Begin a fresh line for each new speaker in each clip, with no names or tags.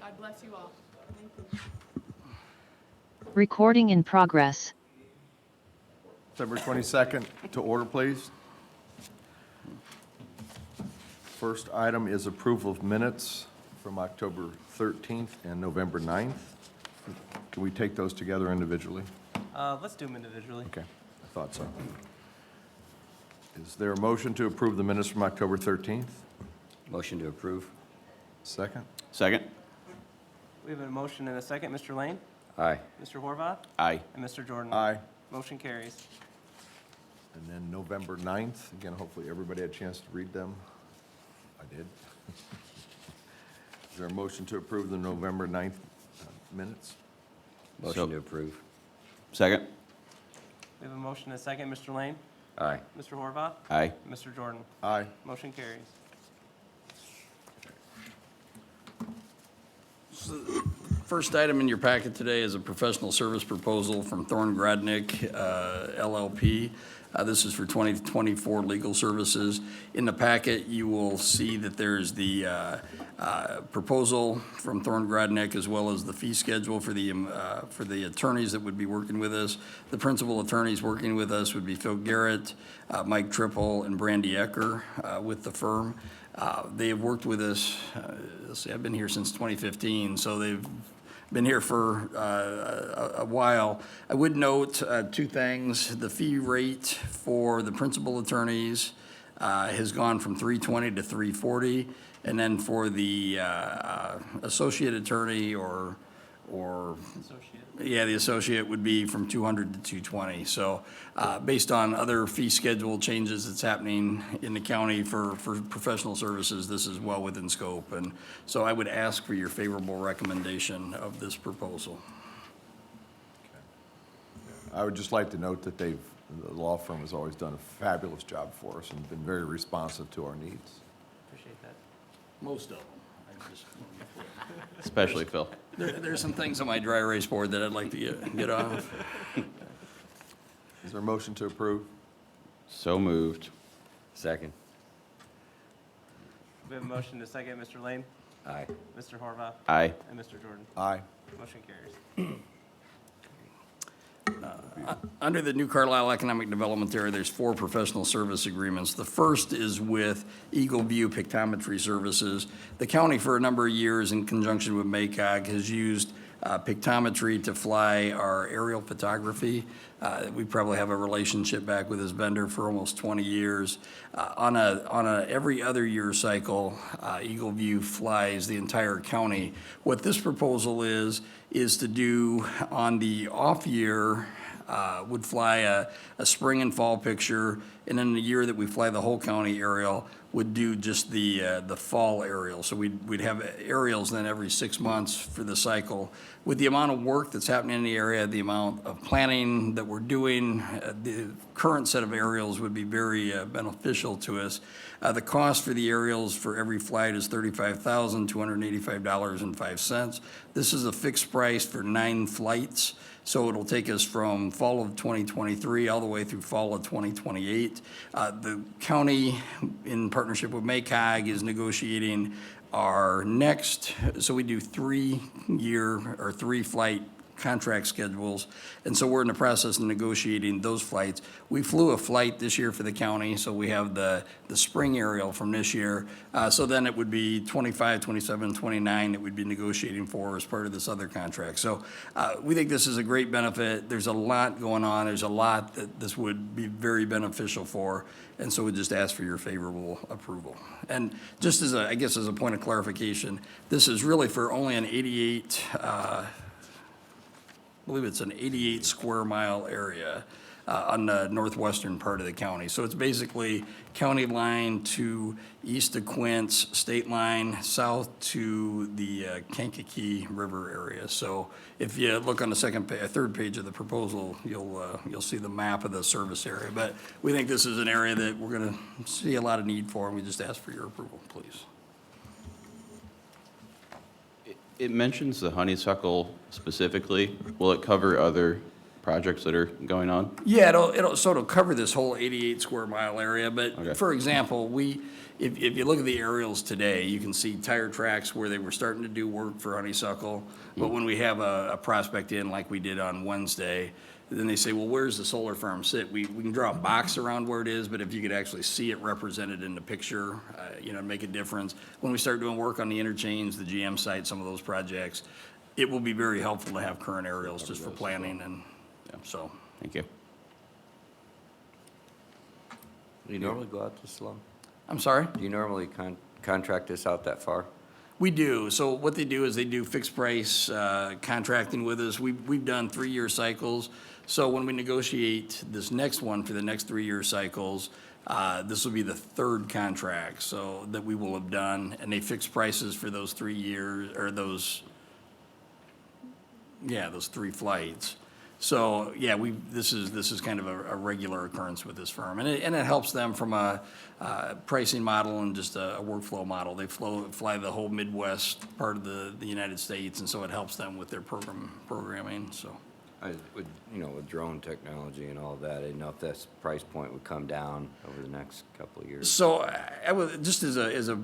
God bless you all.
Recording in progress.
December 22nd, to order, please. First item is approval of minutes from October 13th and November 9th. Can we take those together individually?
Let's do them individually.
Okay, I thought so. Is there a motion to approve the minutes from October 13th?
Motion to approve.
Second?
Second?
We have a motion and a second. Mr. Lane?
Aye.
Mr. Horvath?
Aye.
And Mr. Jordan?
Aye.
Motion carries.
And then November 9th, again, hopefully everybody had a chance to read them. I did. Is there a motion to approve the November 9th minutes?
Motion to approve.
Second?
We have a motion and a second. Mr. Lane?
Aye.
Mr. Horvath?
Aye.
And Mr. Jordan?
Aye.
Motion carries.
First item in your packet today is a professional service proposal from Thorne Gradnick LLP. This is for 2024 legal services. In the packet, you will see that there's the proposal from Thorne Gradnick as well as the fee schedule for the attorneys that would be working with us. The principal attorneys working with us would be Phil Garrett, Mike Triple, and Brandy Ecker with the firm. They have worked with us, let's see, I've been here since 2015, so they've been here for a while. I would note two things. The fee rate for the principal attorneys has gone from $320 to $340, and then for the associate attorney or
Associate.
yeah, the associate would be from $200 to $220. So based on other fee schedule changes that's happening in the county for professional services, this is well within scope. And so I would ask for your favorable recommendation of this proposal.
I would just like to note that the law firm has always done a fabulous job for us and been very responsive to our needs.
Appreciate that.
Most of them.
Especially Phil.
There's some things on my dry erase board that I'd like to get off.
Is there a motion to approve?
So moved.
Second.
We have a motion and a second. Mr. Lane?
Aye.
Mr. Horvath?
Aye.
And Mr. Jordan?
Aye.
Motion carries.
Under the New Carlisle Economic Development area, there's 4 professional service agreements. The first is with Eagle View Pictometry Services. The county, for a number of years, in conjunction with MACOG, has used pictometry to fly our aerial photography. We probably have a relationship back with this vendor for almost 20 years. On a every other year cycle, Eagle View flies the entire county. What this proposal is to do on the off year, would fly a spring and fall picture, and in the year that we fly the whole county aerial, would do just the fall aerial. So we'd have aerials then every 6 months for the cycle. With the amount of work that's happening in the area, the amount of planning that we're doing, the current set of aerials would be very beneficial to us. The cost for the aerials for every flight is $35,285.05. This is a fixed price for 9 flights. So it'll take us from fall of 2023 all the way through fall of 2028. The county, in partnership with MACOG, is negotiating our next, so we do 3-year or 3-flight contract schedules. And so we're in the process of negotiating those flights. We flew a flight this year for the county, so we have the spring aerial from this year. So then it would be 25, 27, 29 that we'd be negotiating for as part of this other contract. So we think this is a great benefit. There's a lot going on. There's a lot that this would be very beneficial for. And so we just ask for your favorable approval. And just as I guess as a point of clarification, this is really for only an 88, I believe it's an 88 square mile area on the northwestern part of the county. So it's basically county line to east of Quince, state line south to the Kankakee River area. So if you look on the third page of the proposal, you'll see the map of the service area. But we think this is an area that we're going to see a lot of need for, and we just ask for your approval, please.
It mentions the honeysuckle specifically. Will it cover other projects that are going on?
Yeah, it'll cover this whole 88 square mile area,
Okay.
but for example, if you look at the aerials today, you can see tire tracks where they were starting to do work for Honeysuckle. But when we have a prospect in like we did on Wednesday, then they say, well, where's the solar farm sit? We can draw a box around where it is, but if you could actually see it represented in the picture, make a difference. When we start doing work on the interchange, the GM site, some of those projects, it will be very helpful to have current aerials just for planning and, so.
Thank you.
Do you normally go out this long?
I'm sorry?
Do you normally contract this out that far?
We do. So what they do is they do fixed price contracting with us. We've done 3-year cycles. So when we negotiate this next one for the next 3-year cycles, this will be the third contract so that we will have done, and they fix prices for those 3 years, or those 3 flights. So, yeah, this is kind of a regular occurrence with this firm, and it helps them from a pricing model and just a workflow model. They fly the whole Midwest part of the United States, and so it helps them with their programming, so.
With drone technology and all of that, I didn't know if this price point would come down over the next couple of years.
So I would, just as a,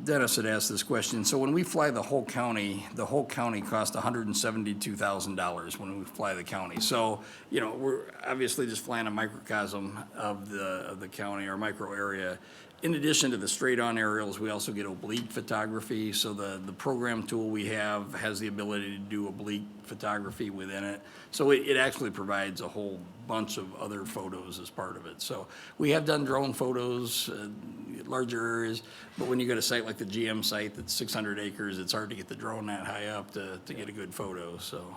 Dennis had asked this question, so when we fly the whole county costs $172,000 when we fly the county. So, we're obviously just flying a microcosm of the county or micro area. In addition to the straight-on aerials, we also get oblique photography. So the program tool we have has the ability to do oblique photography within it. So it actually provides a whole bunch of other photos as part of it. So we have done drone photos, larger areas, but when you go to a site like the GM site that's 600 acres, it's hard to get the drone that high up to get a good photo, so.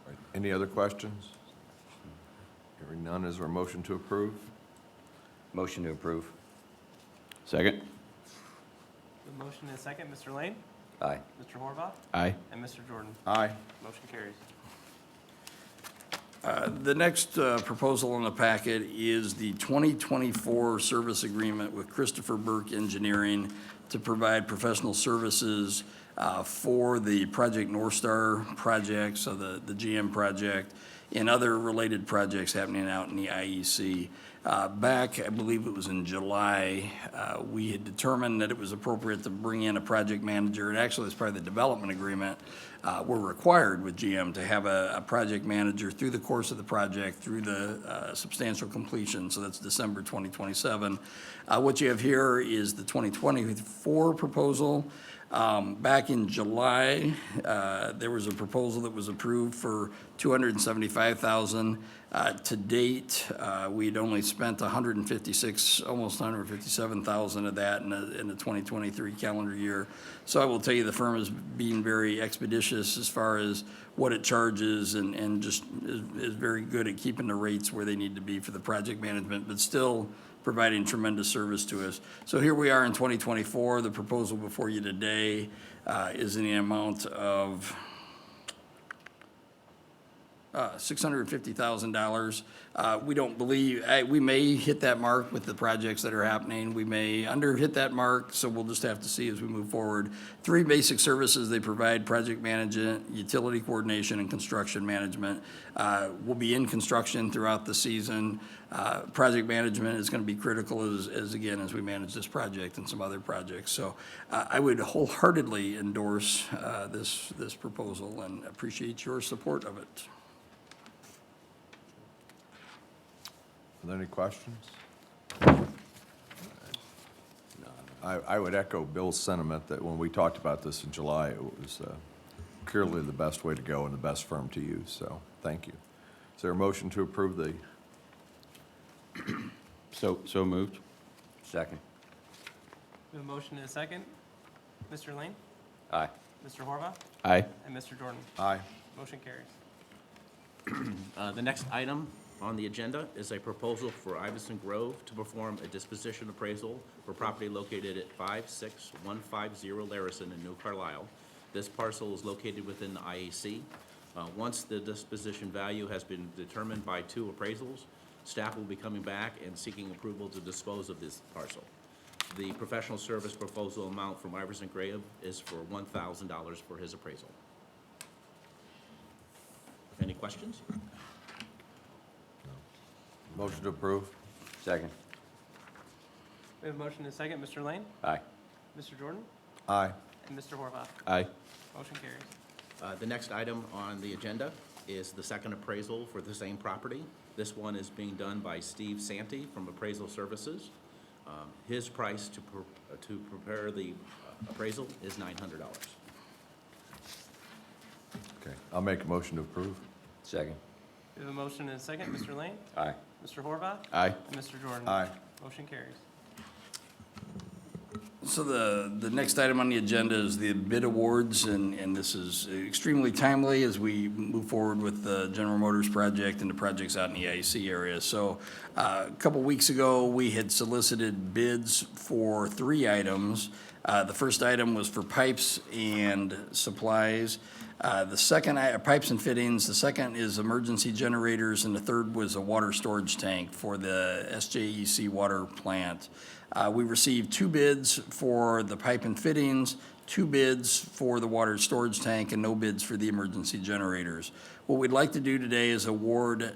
Right. Any other questions? Hearing none, is there a motion to approve?
Motion to approve.
Second?
The motion is second. Mr. Lane?
Aye.
Mr. Horvath?
Aye.
And Mr. Jordan?
Aye.
Motion carries.
The next proposal in the packet is the 2024 service agreement with Christopher Burke Engineering to provide professional services for the Project North Star project, so the GM project, and other related projects happening out in the IEC. Back, I believe it was in July, we had determined that it was appropriate to bring in a project manager, and actually as part of the development agreement, we're required with GM to have a project manager through the course of the project, through the substantial completion, so that's December 2027. What you have here is the 2024 proposal. Back in July, there was a proposal that was approved for $275,000. To date, we'd only spent $156,000, almost $157,000 of that in the 2023 calendar year. So I will tell you, the firm is being very expeditious as far as what it charges and just is very good at keeping the rates where they need to be for the project management, but still providing tremendous service to us. So here we are in 2024. The proposal before you today is in the amount of $650,000. We don't believe, we may hit that mark with the projects that are happening. We may under hit that mark, so we'll just have to see as we move forward. 3 basic services they provide: project management, utility coordination, and construction management. We'll be in construction throughout the season. Project management is going to be critical as we manage this project and some other projects. So I would wholeheartedly endorse this proposal and appreciate your support of it.
Are there any questions? I would echo Bill's sentiment that when we talked about this in July, it was clearly the best way to go and the best firm to use, so thank you. Is there a motion to approve the,
So moved.
Second.
We have a motion and a second. Mr. Lane?
Aye.
Mr. Horvath?
Aye.
And Mr. Jordan?
aye,
Motion carries.
The next item on the agenda is a proposal for Iverson Grove to perform a disposition appraisal for property located at 56150 Larison in New Carlisle. This parcel is located within the IEC. Once the disposition value has been determined by 2 appraisals, staff will be coming back and seeking approval to dispose of this parcel. The professional service proposal amount from Iverson Grove is for $1,000 for his appraisal. Any questions?
Motion to approve?
Second.
We have a motion and a second. Mr. Lane?
Aye.
Mr. Jordan?
Aye.
And Mr. Horvath?
Aye.
Motion carries.
The next item on the agenda is the second appraisal for the same property. This one is being done by Steve Santee from Appraisal Services. His price to prepare the appraisal is $900.
Okay, I'll make a motion to approve.
Second.
We have a motion and a second. Mr. Lane?
Aye.
Mr. Horvath?
Aye.
And Mr. Jordan?
Aye.
Motion carries.
So the next item on the agenda is the bid awards, and this is extremely timely as we move forward with the General Motors project and the projects out in the IC area. So a couple weeks ago, we had solicited bids for 3 items. The first item was for pipes and supplies. The second, pipes and fittings, the second is emergency generators, and the third was a water storage tank for the SJEC water plant. We received 2 bids for the pipe and fittings, 2 bids for the water storage tank, and no bids for the emergency generators. What we'd like to do today is award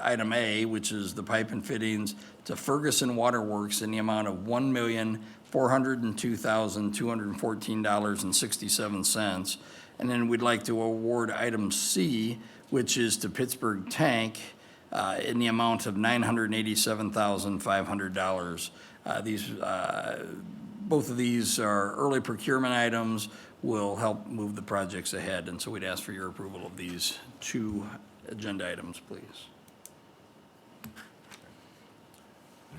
item A, which is the pipe and fittings, to Ferguson Waterworks in the amount of $1,402,214.67. And then we'd like to award item C, which is to Pittsburgh Tank, in the amount of $987,500. Both of these are early procurement items, will help move the projects ahead, and so we'd ask for your approval of these 2 agenda items, please.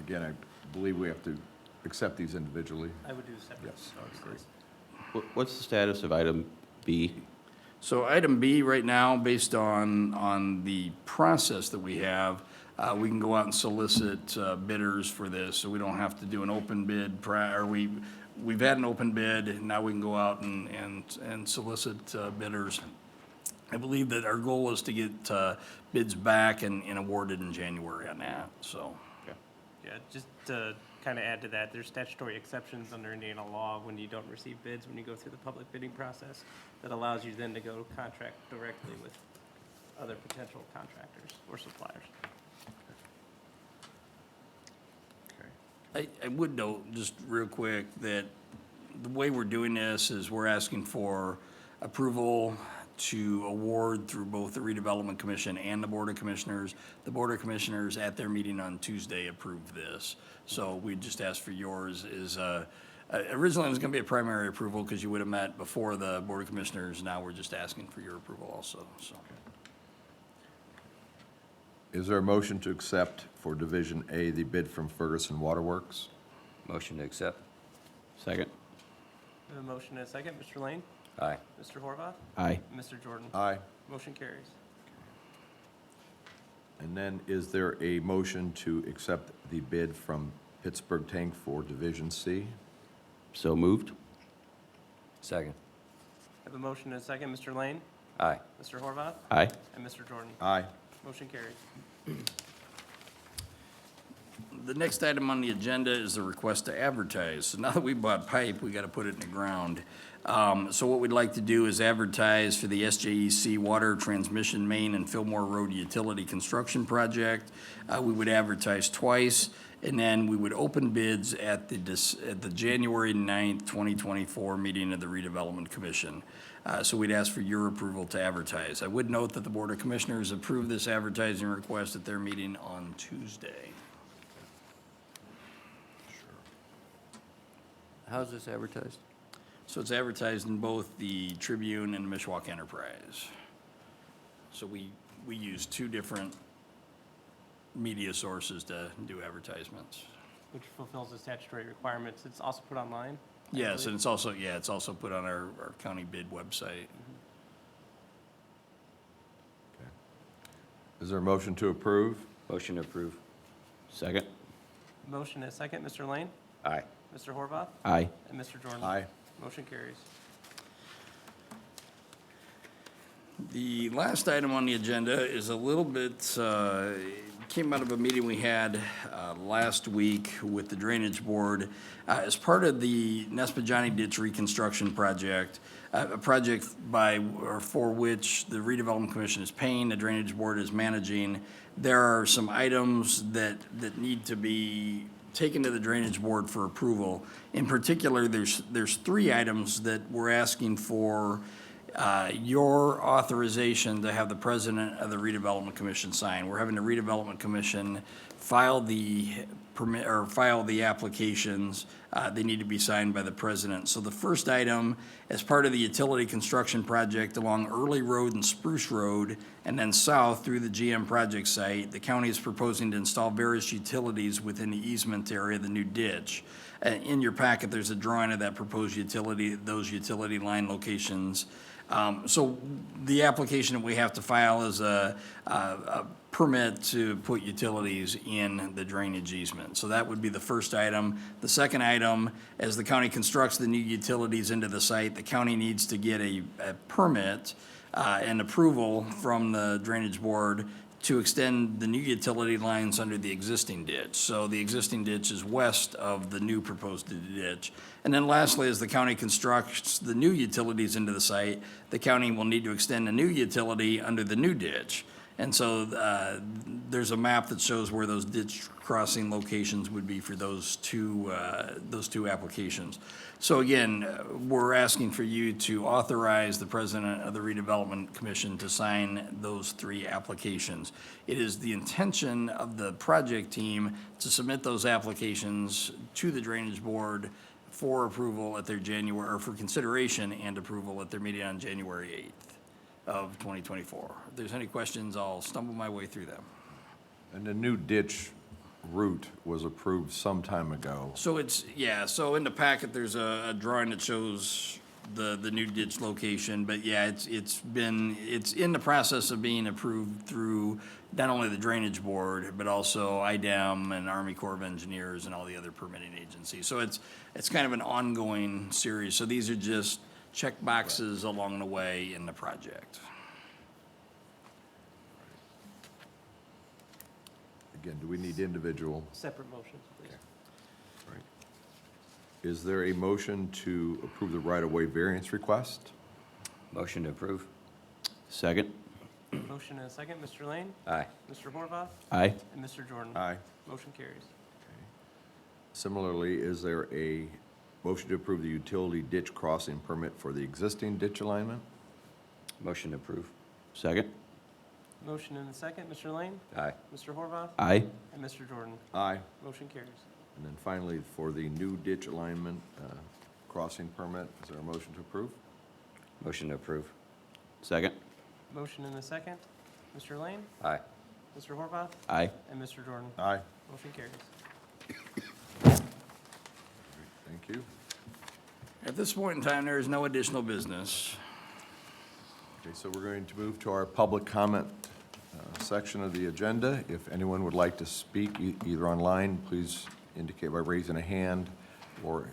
Again, I believe we have to accept these individually.
I would do separate.
Yes.
votes.
What's the status of item B?
So item B right now, based on the process that we have, we can go out and solicit bidders for this, so we don't have to do an open bid we've had an open bid, and now we can go out and solicit bidders. I believe that our goal is to get bids back and awarded in January on that, so.
Yeah, just to kind of add to that, there's statutory exceptions under Indiana law when you don't receive bids, when you go through the public bidding process, that allows you then to go contract directly with other potential contractors or suppliers.
I would note, just real quick, that the way we're doing this is we're asking for approval to award through both the redevelopment commission and the board of commissioners. The board of commissioners at their meeting on Tuesday approved this. So we just asked for yours originally it was gonna be a primary approval because you would have met before the board of commissioners. Now we're just asking for your approval also, so.
Is there a motion to accept for Division A the bid from Ferguson Waterworks?
Motion to accept.
Second.
We have a motion and a second. Mr. Lane?
Aye.
Mr. Horvath?
Aye.
And Mr. Jordan?
Aye.
Motion carries.
And then is there a motion to accept the bid from Pittsburgh Tank for Division C?
So moved.
Second.
We have a motion and a second. Mr. Lane?
Aye.
Mr. Horvath?
Aye.
And Mr. Jordan?
Aye.
Motion carries.
The next item on the agenda is the request to advertise. So now that we bought pipe, we gotta put it in the ground. So what we'd like to do is advertise for the SJEC Water Transmission Main and Fillmore Road Utility Construction Project. We would advertise twice, and then we would open bids at the January 9th, 2024 meeting of the Redevelopment Commission. So we'd ask for your approval to advertise. I would note that the Board of Commissioners approved this advertising request at their meeting on Tuesday.
How's this advertised?
So it's advertised in both the Tribune and the Mishawaka Enterprise. So we use 2 different media sources to do advertisements.
Which fulfills the statutory requirements. It's also put online. I
Yes,
believe.
and it's also put on our county bid website.
Is there a motion to approve?
Motion to approve.
Second.
Motion and a second. Mr. Lane?
Aye.
Mr. Horvath?
Aye.
And Mr. Jordan?
Aye.
Motion carries.
The last item on the agenda is a little bit came out of a meeting we had last week with the Drainage Board. As part of the Nespajani Ditch Reconstruction Project, a project by, or for which the Redevelopment Commission is paying, the Drainage Board is managing, there are some items that need to be taken to the Drainage Board for approval. In particular, there's 3 items that we're asking for your authorization to have the president of the redevelopment commission sign. We're having the redevelopment commission file the permit, or file the applications. They need to be signed by the president. So the first item, as part of the utility construction project along Early Road and Spruce Road, and then south through the GM project site, the county is proposing to install various utilities within the easement area of the new ditch. In your packet, there's a drawing of that proposed utility, those utility line locations. So the application that we have to file is a permit to put utilities in the drainage easement. So that would be the first item. The second item, as the county constructs the new utilities into the site, the county needs to get a permit and approval from the Drainage Board to extend the new utility lines under the existing ditch. So the existing ditch is west of the new proposed ditch. And then lastly, as the county constructs the new utilities into the site, the county will need to extend a new utility under the new ditch. And so there's a map that shows where those ditch crossing locations would be for those two applications. So again, we're asking for you to authorize the president of the redevelopment commission to sign those 3 applications. It is the intention of the project team to submit those applications to the Drainage Board for approval at their January, or for consideration and approval at their meeting on January 8th of 2024. If there's any questions, I'll stumble my way through them.
And the new ditch route was approved some time ago.
So it's, yeah, so in the packet, there's a drawing that shows the new ditch location, but yeah, it's in the process of being approved through not only the Drainage Board, but also IDEM and Army Corps of Engineers and all the other permitting agencies. So it's kind of an ongoing series. So these are just check boxes along the way in the project.
Again, do we need individual?
Separate motions, please.
Right. Is there a motion to approve the right-of-way variance request?
Motion to approve?
Second.
Motion and a second. Mr. Lane?
Aye.
Mr. Horvath?
Aye.
And Mr. Jordan?
Aye.
Motion carries.
Similarly, is there a motion to approve the utility ditch crossing permit for the existing ditch alignment?
Motion to approve?
Second.
Motion and a second. Mr. Lane?
Aye.
Mr. Horvath?
Aye.
And Mr. Jordan?
Aye.
Motion carries.
And then finally, for the new ditch alignment crossing permit, is there a motion to approve?
Motion to approve?
Second.
Motion and a second. Mr. Lane?
Aye.
Mr. Horvath?
Aye.
And Mr. Jordan?
Aye.
Motion carries.
Thank you.
At this point in time, there is no additional business.
Okay, so we're going to move to our public comment section of the agenda. If anyone would like to speak, either online, please indicate by raising a hand, or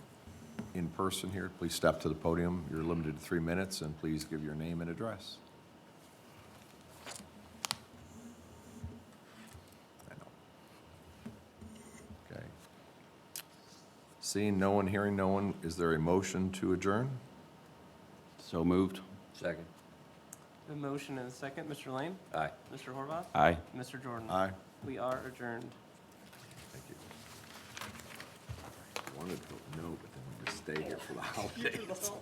in person here, please step to the podium. You're limited to 3 minutes, and please give your name and address. I know. Okay. Seeing no one, hearing no one, is there a motion to adjourn?
So moved.
Second?
The motion and a second. Mr. Lane?
Aye.
Mr. Horvath?
Aye.
And Mr. Jordan?
Aye.
We are adjourned.
Thank you. I wanted to vote no, but then we just stay here for the holidays.